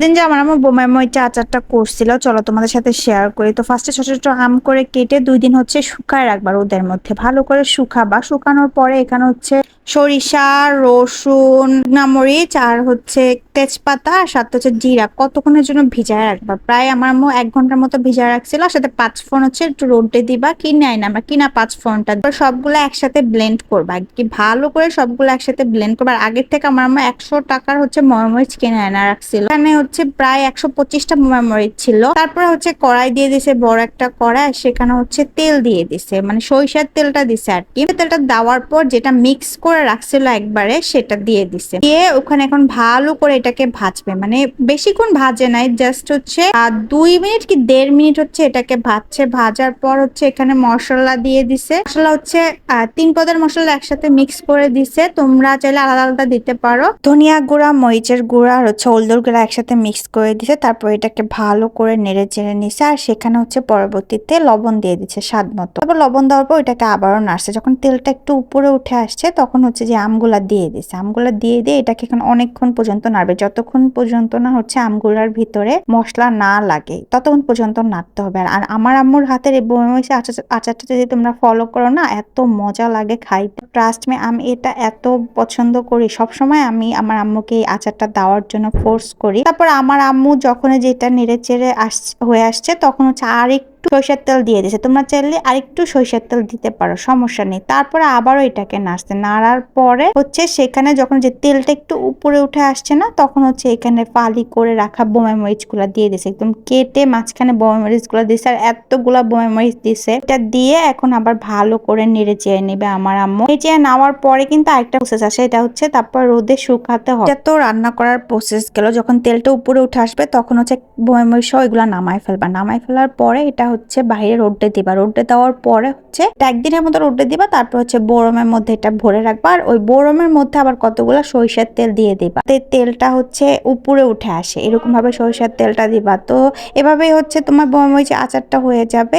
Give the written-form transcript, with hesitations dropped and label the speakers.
Speaker 1: দিন যে আমার আম্মু বোমার মরিচের আচারটা করছিল, চলো তোমাদের সাথে শেয়ার করি। তো ফার্স্টে ছোট ছোট আম করে কেটে 2 দিন হচ্ছে শুকায় রাখবা রোদের মধ্যে, ভালো করে শুকাবা। শুকানোর পরে এখানে হচ্ছে সরিষা, রসুন, মরিচ আর হচ্ছে তেজপাতা আর সাথে হচ্ছে জিরা কতক্ষণের জন্য ভিজায় রাখবা। প্রায় আমার আম্মু 1 ঘন্টার মতো ভিজায় রাখছিল। সাথে 5 ফোড়ন হচ্ছে একটু রোদে দিবা, কিনে আইনা আমরা কিনা 5 ফোড়নটা সবগুলো একসাথে ব্লেন্ড করবা, কি ভালো করে সবগুলো একসাথে ব্লেন্ড করবা। আর আগের থেকে আমার আম্মু 100 টাকার হচ্ছে মরিচ কিনে আনা রাখছিল। এখানে হচ্ছে প্রায় 125টা মরিচ ছিল। তারপরে হচ্ছে কড়াই দিয়ে দিছে, বড় একটা কড়াই, সেখানে হচ্ছে তেল দিয়ে দিছে, মানে সরিষার তেলটা দিছে আর কি। তেলটা দেওয়ার পর যেটা মিক্স করে রাখছিল একবারে সেটা দিয়ে দিছে, দিয়ে ওখানে এখন ভালো করে এটাকে ভাজবে, মানে বেশিক্ষণ ভাজে নাই, জাস্ট হচ্ছে 2 মিনিট কি 1.5 মিনিট হচ্ছে এটাকে ভাজছে। ভাজার পর হচ্ছে এখানে মশলা দিয়ে দিছে। মশলা হচ্ছে 3 পদের মশলা একসাথে মিক্স করে দিছে, তোমরা চাইলে আলাদা আলাদা দিতে পারো। ধনিয়া গুঁড়া, মরিচের গুঁড়া আর হচ্ছে হলদুর গুঁড়া একসাথে মিক্স করে দিছে। তারপর এটাকে ভালো করে নেড়ে চেড়ে নিছে। আর সেখানে হচ্ছে পরবর্তীতে লবণ দিয়ে দিচ্ছে স্বাদ মতো। তারপর লবণ দেওয়ার পর এটাকে আবারও নাড়ছে। যখন তেলটা একটু উপরে উঠে আসছে তখন হচ্ছে যে আমগুলা দিয়ে দিছে। আমগুলা দিয়ে দিয়ে এটাকে এখন অনেকক্ষণ পর্যন্ত নাড়বে, যতক্ষণ পর্যন্ত না হচ্ছে আমগুলার ভিতরে মশলা না লাগে ততক্ষণ পর্যন্ত নাড়তে হবে। আর আমার আম্মুর হাতের এই বইমের আচারটা যদি তোমরা ফলো করো না, এত মজা লাগে খাইতে। ট্রাস্ট মি, আমি এটা এত পছন্দ করি, সবসময় আমি আমার আম্মুকে এই আচারটা দেওয়ার জন্য ফোর্স করি। তারপর আমার আম্মু যখন যেটা নেড়ে চেড়ে হয়ে আসছে তখন হচ্ছে আরেকটু সরিষার তেল দিয়ে দিছে। তোমরা চাইলে আরেকটু সরিষার তেল দিতে পারো, সমস্যা নেই। তারপরে আবারও এটাকে নাড়ছে। নাড়ার পরে হচ্ছে সেখানে যখন যে তেলটা একটু উপরে উঠে আসছে না, তখন হচ্ছে এখানে ফালি করে রাখা বোমাই মরিচ গুলা দিয়ে দিছে, একদম কেটে মাঝখানে বোমাই মরিচ গুলা দিছে। আর এতগুলা বোমাই মরিচ দিছে, এটা দিয়ে এখন আবার ভালো করে নেড়ে চেড়ে নেবে আমার আম্মু। নেড়ে চেড়ে নেওয়ার পরে কিন্তু আরেকটা প্রসেস আছে, এটা হচ্ছে তারপর রোদে শুকাতে হবে। এটা তো রান্না করার প্রসেস গেল। যখন তেলটা উপরে উঠে আসবে তখন হচ্ছে বোমাই মরিচ সহ এগুলা নামাই ফেলবা। নামাই ফেলার পরে এটা হচ্ছে বাইরে রোদে দিবা। রোদে দেওয়ার পরে হচ্ছে এটা 1 দিনের মতো রোদে দিবা। তারপর হচ্ছে বোরমের মধ্যে এটা ভরে রাখবা। আর ওই বোরমের মধ্যে আবার কতগুলা সরিষার তেল দিয়ে দিবা, তেলটা হচ্ছে উপরে উঠে আসে, এরকম ভাবে সরিষার তেলটা দিবা। তো এভাবেই হচ্ছে তোমার বোমাই মরিচের আচারটা হয়ে যাবে।